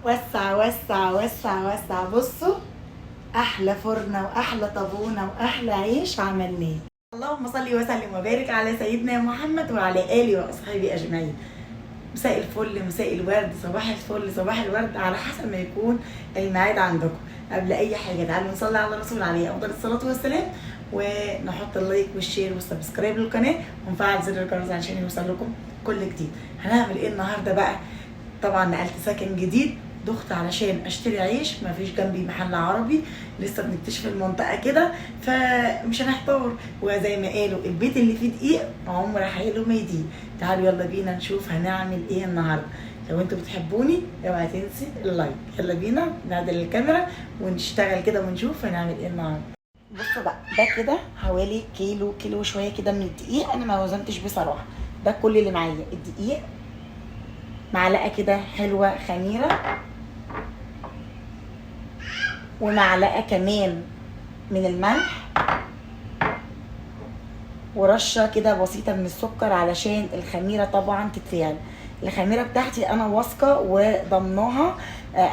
وسع وسع وسع وسع. بصوا احلى فرنه واحلى طابونه واحلى عيش عملناه. اللهم صل وسلم وبارك على سيدنا محمد وعلى اله واصحابه اجمعين. مساء الفل، مساء الورد، صباح الفل، صباح الورد، على حسب ما يكون الميعاد عندكم. قبل اي حاجه تعالوا نصلي على الرسول عليه افضل الصلاه والسلام، ونحط اللايك والشير والسبسكرايب للقناه ونفعل زر الجرس عشان يوصل لكم كل جديد. هنعمل ايه النهارده بقى؟ طبعا نقلت سكن جديد، ضغط علشان اشتري عيش، مفيش جنبي محل عربي، لسه بنكتشف المنطقه كده فمش هنحتار. وزي ما قالوا البيت اللي فيه دقيق عمر حيله ما يضيق. تعالوا يلا بينا نشوف هنعمل ايه النهارده. لو انتوا بتحبوني اوعى تنسي اللايك. يلا بينا نعدل الكاميرا ونشتغل كده ونشوف هنعمل ايه النهارده. بصوا بقى، ده كده حوالي كيلو شويه كده من الدقيق. انا ما وزنتش بصراحه، ده كل اللي معايا. الدقيق معلقه كده حلوه خميره، ومعلقه كمان من الملح، ورشه كده بسيطه من السكر علشان الخميره طبعا تتفاعل. الخميره بتاعتي انا واثقه وضمناها،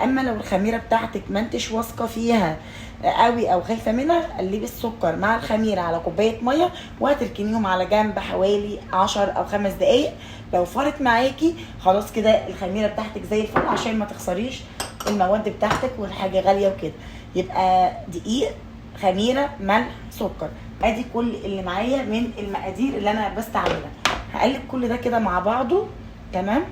اما لو الخميره بتاعتك ما انتش واثقه فيها قوي او خايفه منها، قلبي السكر مع الخميره على كوبايه ميه وهتركنيهم على جنب حوالي 10 او 5 دقائق. لو فرت معاكي خلاص كده الخميره بتاعتك زي الفل، عشان ما تخسريش المواد بتاعتك والحاجه غاليه وكده. يبقى دقيق، خميره، ملح، سكر، ادي كل اللي معايا من المقادير اللي انا بستعملها. هقلب كل ده كده مع بعضه. تمام،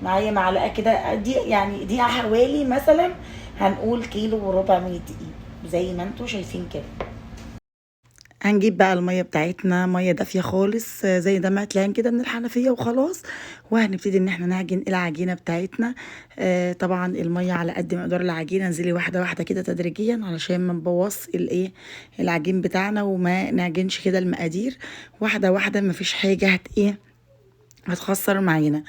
معايا معلقه كده، دي يعني دي حوالي مثلا هنقول كيلو وربع من الدقيق زي ما انتوا شايفين كده. هنجيب بقى الميه بتاعتنا، ميه دافيه خالص زي دمعة العين كده من الحنفيه وخلاص، وهنبتدي ان احنا نعجن العجينه بتاعتنا. طبعا الميه على قد مقدار العجينه، انزلي واحده واحده كده تدريجيا علشان ما نبوظ الايه العجين بتاعنا، وما نعجنش كده المقادير واحده واحده. مفيش حاجه هتخسر معانا.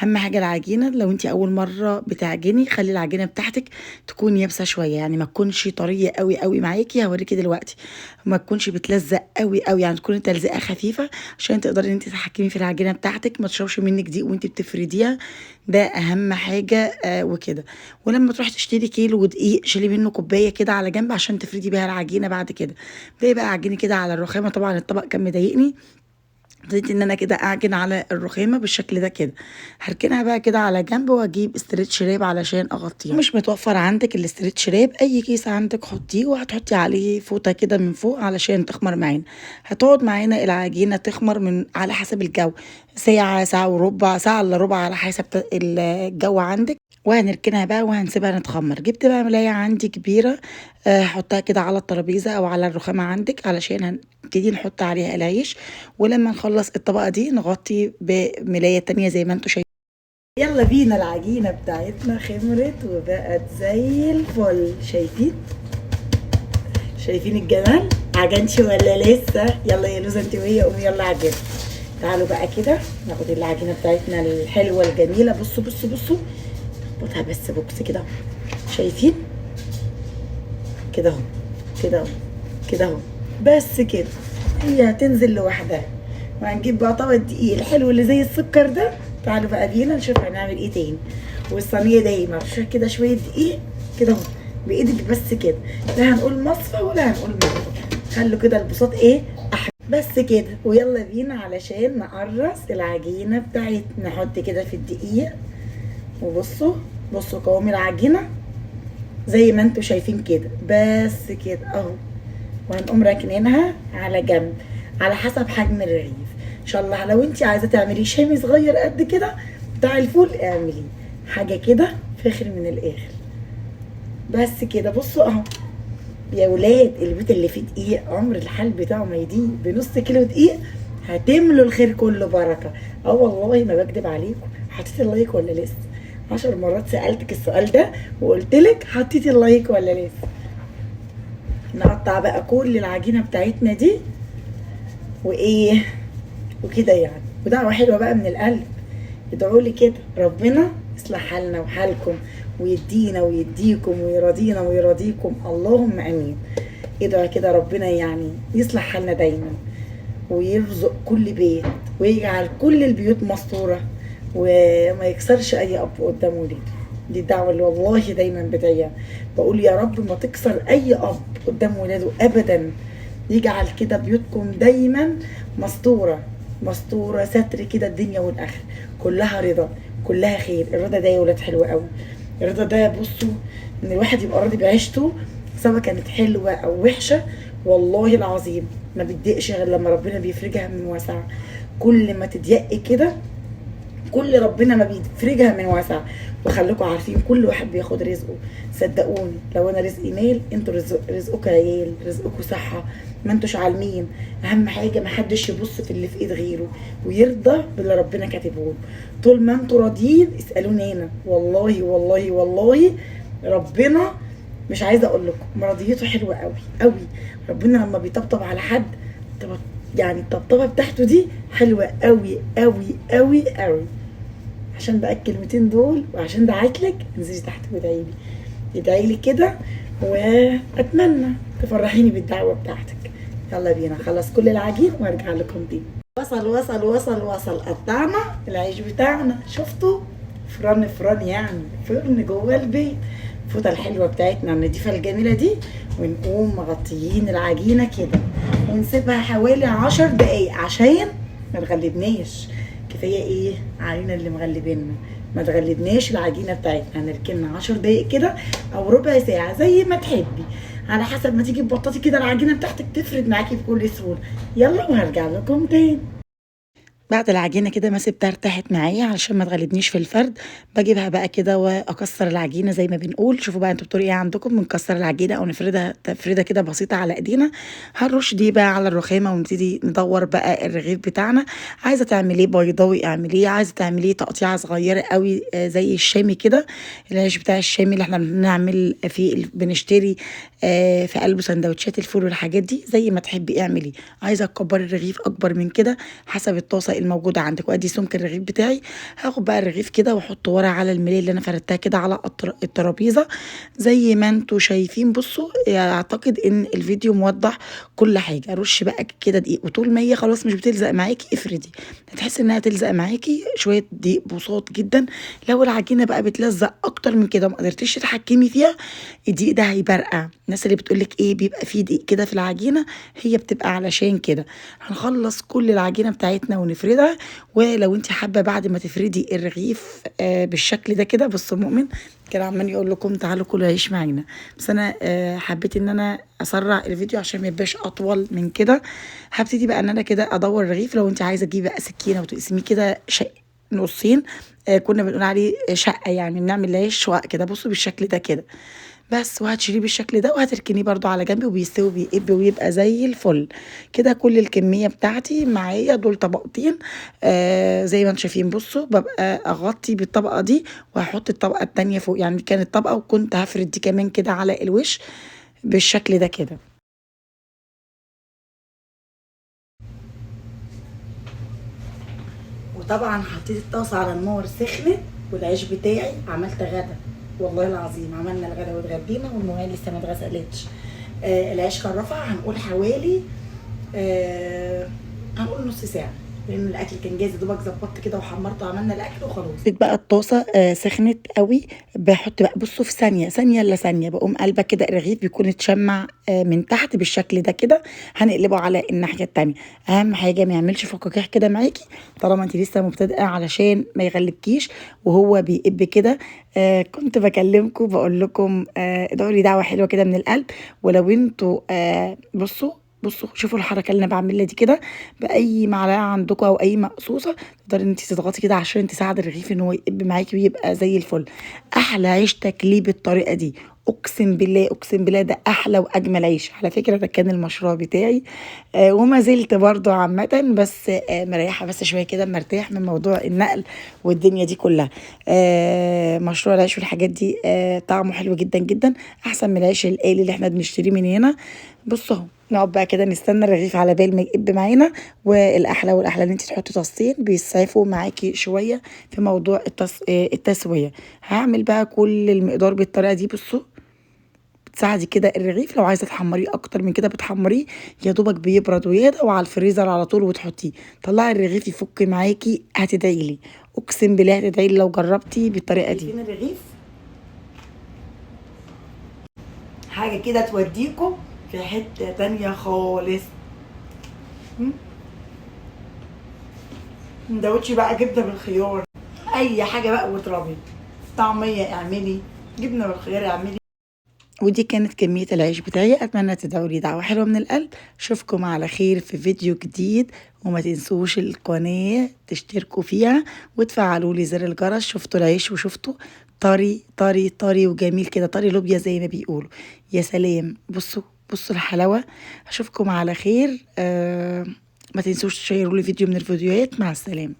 اهم حاجه العجينه، لو انت اول مره بتعجني خلي العجينه بتاعتك تكون يابسه شويه، يعني ما تكونش طريه قوي قوي معاكي. هوريكي دلوقتي ما تكونش بتلزق قوي قوي، يعني تكون تلزقه خفيفه عشان تقدري ان انت تتحكمي في العجينه بتاعتك، ما تشربش منك دقيق وانت بتفرديها. ده اهم حاجه وكده. ولما تروحي تشتري كيلو دقيق شيلي منه كوبايه كده على جنب عشان تفردي بيها العجينه بعد كده. ابتدي بقى عجيني كده على الرخامه. طبعا الطبق كان مضايقني، ابتديت ان انا كده اعجن على الرخامه بالشكل ده كده. هركنها بقى كده على جنب واجيب استريتش راب علشان اغطيها. مش متوفر عندك الاستريتش راب، اي كيس عندك حطيه، وهتحطي عليه فوطه كده من فوق علشان تخمر معانا. هتقعد معانا العجينه تخمر من على حسب الجو، ساعه، ساعه وربع، ساعه الا ربع، على حسب الجو عندك. وهنركنها بقى وهنسيبها نتخمر. جبت بقى ملايه عندي كبيره، هحطها كده على الترابيزه او على الرخامه عندك علشان هنبتدي نحط عليها العيش. ولما نخلص الطبقه دي نغطي بملايه تانية زي ما انتم شايفين. يلا بينا، العجينه بتاعتنا خمرت وبقت زي الفل. شايفين الجمال؟ عجنش ولا لسه؟ يلا يا لوزه انت وهي قومي يلا عجن. تعالوا بقى كده ناخد العجينه بتاعتنا الحلوه الجميله. بصوا بصوا بصوا، نحطها بس بوكس كده، شايفين كده اهو، كده اهو، كده اهو، بس كده هي هتنزل لوحدها. وهنجيب بقى طبق الدقيق الحلو اللي زي السكر ده. تعالوا بقى بينا نشوف هنعمل ايه تاني. والصينيه دي مرشوش كده شويه دقيق كده اهو بايدك بس كده، لا هنقول مصفى ولا هنقول مصفى، خلوا كده البساط ايه احلى بس كده. ويلا بينا علشان نقرص العجينه بتاعتنا. نحط كده في الدقيق، وبصوا بصوا قوام العجينه زي ما انتوا شايفين كده، بس كده اهو. وهنقوم راكنينها على جنب على حسب حجم الرغيف. ان شاء الله لو انت عايزه تعملي شامي صغير قد كده بتاع الفول اعملي حاجه كده فخر من الاخر. بس كده بصوا اهو يا ولاد، البيت اللي فيه دقيق عمر الحال بتاعه ما يضيق. بنص كيلو دقيق هتملوا الخير كله بركه. اه والله ما بكدب عليكم. حطيتي اللايك ولا لسه؟ 10 مرات سالتك السؤال ده وقلت لك حطيتي اللايك ولا لسه؟ نقطع بقى كل العجينه بتاعتنا دي وايه وكده يعني. ودعوه حلوه بقى من القلب، ادعوا لي كده ربنا يصلح حالنا وحالكم ويدينا ويديكم ويرضينا ويرضيكم، اللهم امين. ادعوا كده ربنا يعني يصلح حالنا دايما ويرزق كل بيت ويجعل كل البيوت مستوره وما يكسرش اي اب قدام وليده. دي الدعوه اللي والله دايما بدعيها. بقول يا رب ما تكسر اي اب قدام ولاده ابدا، يجعل كده بيوتكم دايما مستوره، مستوره ستر كده الدنيا والاخره، كلها رضا، كلها خير. الرضا ده يا ولاد حلو قوي. الرضا ده بصوا، ان الواحد يبقى راضي بعيشته سواء كانت حلوه او وحشه، والله العظيم ما بتضايقش غير لما ربنا بيفرجها من واسع. كل ما تضيقي كده كل ربنا ما بيفرجها من واسع. وخليكم عارفين كل واحد بياخد رزقه، صدقوني لو انا رزقي مال، انتوا رزقكم عيال، رزقكم صحه، ما انتوش عالمين. اهم حاجه ما حدش يبص في اللي في ايد غيره ويرضى باللي ربنا كاتبه له. طول ما انتوا راضيين اسالوني انا، والله والله والله ربنا مش عايزه اقول لكم مرضيته حلوه قوي قوي. ربنا لما بيطبطب على حد يعني الطبطبه بتاعته دي حلوه قوي قوي قوي قوي. عشان بقى الكلمتين دول وعشان دعيتلك انزلي تحت وادعي لي، ادعي لي كده، واتمنى تفرحيني بالدعوه بتاعتك. يلا بينا خلص كل العجين وارجع لكم تاني. وصل وصل وصل وصل، قطعنا العيش بتاعنا، شفتوا فرن فرن يعني فرن جوه البيت. الفوطه الحلوه بتاعتنا النضيفه الجميله دي، ونقوم مغطيين العجينه كده ونسيبها حوالي 10 دقايق عشان ما تغلبناش. كفايه ايه علينا اللي مغلبيننا، ما تغلبناش العجينه بتاعتنا. هنركنها 10 دقايق كده او ربع ساعه زي ما تحبي، على حسب ما تيجي تبططي كده العجينه بتاعتك تفرد معاكي بكل سهوله. يلا وهرجع لكم تاني. بعد العجينه كده ما سبتها ارتاحت معايا علشان ما تغلبنيش في الفرد، بجيبها بقى كده واكسر العجينه زي ما بنقول. شوفوا بقى انتوا بتقولوا ايه عندكم، بنكسر العجينه او نفردها تفريده كده بسيطه على ايدينا. هنرش دي بقى على الرخامه ونبتدي ندور بقى الرغيف بتاعنا. عايزه تعمليه بيضاوي اعمليه، عايزه تعمليه تقطيعه صغيره قوي زي الشامي كده، العيش بتاع الشامي اللي احنا بنعمل فيه بنشتري في قلبه سندوتشات الفول والحاجات دي. زي ما تحبي اعملي، عايزه تكبري الرغيف اكبر من كده حسب الطاسه الموجوده عندك. وادي سمك الرغيف بتاعي، هاخد بقى الرغيف كده واحطه ورا على الملايه اللي انا فردتها كده على الترابيزه زي ما انتوا شايفين. بصوا اعتقد ان الفيديو موضح كل حاجه. رش بقى كده دقيق، وطول ما هي خلاص مش بتلزق معاكي افردي، هتحسي انها تلزق معاكي شويه دقيق بساط جدا. لو العجينه بقى بتلزق اكتر من كده وما قدرتيش تتحكمي فيها، الدقيق ده هيبرقع. الناس اللي بتقولك ايه بيبقى فيه دقيق كده في العجينه، هي بتبقى علشان كده. هنخلص كل العجينه بتاعتنا ونفردها. ولو انت حابه بعد ما تفردي الرغيف بالشكل ده كده، بصوا مؤمن كان عمال يقول لكم تعالوا كلوا عيش معانا، بس انا حبيت ان انا اسرع الفيديو عشان ما يبقاش اطول من كده. هبتدي بقى ان انا كده ادور الرغيف. لو انت عايزه تجيبي بقى سكينه وتقسميه كده نصين، كنا بنقول عليه شقه، يعني بنعمل العيش شقق كده. بصوا بالشكل ده كده بس، وهتشيليه بالشكل ده وهتركنيه برضو على جنب وبيستوي بيقب ويبقى زي الفل كده. كل الكميه بتاعتي معايا دول طبقتين زي ما انتم شايفين. بصوا ببقى اغطي بالطبقه دي وهحط الطبقه التانيه فوق، يعني كانت طبقه وكنت هفرد دي كمان كده على الوش بالشكل ده كده. وطبعا حطيت الطاسه على النار سخنت، والعيش بتاعي عملت غدا، والله العظيم عملنا الغدا واتغدينا والمواعي لسه ما اتغسلتش. العيش كان رفع هنقول حوالي هنقول نص ساعه، لان الاكل كان جاهز دوبك ظبطت كده وحمرته وعملنا الاكل وخلاص. بقى الطاسه سخنت قوي، بحط بقى بصوا في ثانيه ثانيه الا ثانيه بقوم قلبه كده الرغيف بيكون اتشمع من تحت بالشكل ده كده. هنقلبه على الناحيه الثانيه. اهم حاجه ما يعملش فقاقيع كده معاكي طالما انت لسه مبتدئه علشان ما يغلبكيش وهو بيقب كده. كنت بكلمكم بقول لكم ادعوا لي دعوه حلوه كده من القلب. ولو انتوا بصوا شوفوا الحركه اللي انا بعملها دي كده، باي معلقه عندكم او اي مقصوصه تقدري ان انت تضغطي كده عشان تساعد الرغيف ان هو يقب معاكي ويبقى زي الفل. احلى عيش تاكليه بالطريقه دي، اقسم بالله اقسم بالله ده احلى واجمل عيش. على فكره ده كان المشروع بتاعي وما زلت برضو عامه، بس مريحه بس شويه كده، مرتاح من موضوع النقل والدنيا دي كلها. مشروع العيش والحاجات دي طعمه حلو جدا جدا، احسن من العيش الآلي اللي احنا بنشتريه من هنا. بصوا اهو نقعد بقى كده نستنى الرغيف على بال ما يقب معانا. والاحلى والاحلى ان انت تحطي طاستين بيسعفوا معاكي شويه في موضوع التسويه. هعمل بقى كل المقدار بالطريقه دي. بصوا بتساعدي كده الرغيف، لو عايزه تحمريه اكتر من كده بتحمريه، يا دوبك بيبرد ويهدى وعلى الفريزر على طول وتحطيه. طلعي الرغيف يفك معاكي هتدعي لي، اقسم بالله هتدعي لي لو جربتي بالطريقه دي. فين الرغيف حاجه كده توديكم في حته تانية خالص. سندوتش بقى جبنه بالخيار، اي حاجه بقى واضربي، طعميه اعملي، جبنه بالخيار اعملي. ودي كانت كمية العيش بتاعي. أتمنى تدعوا لي دعوة حلوة من القلب. أشوفكم على خير في فيديو جديد، وما تنسوش القناة تشتركوا فيها وتفعلوا لي زر الجرس. شفتوا العيش وشفتوا طري طري طري وجميل كده، طري لوبيا زي ما بيقولوا. يا سلام، بصوا بصوا الحلاوة. أشوفكم على خير. ما تنسوش تشيروا لي فيديو من الفيديوهات. مع السلامة.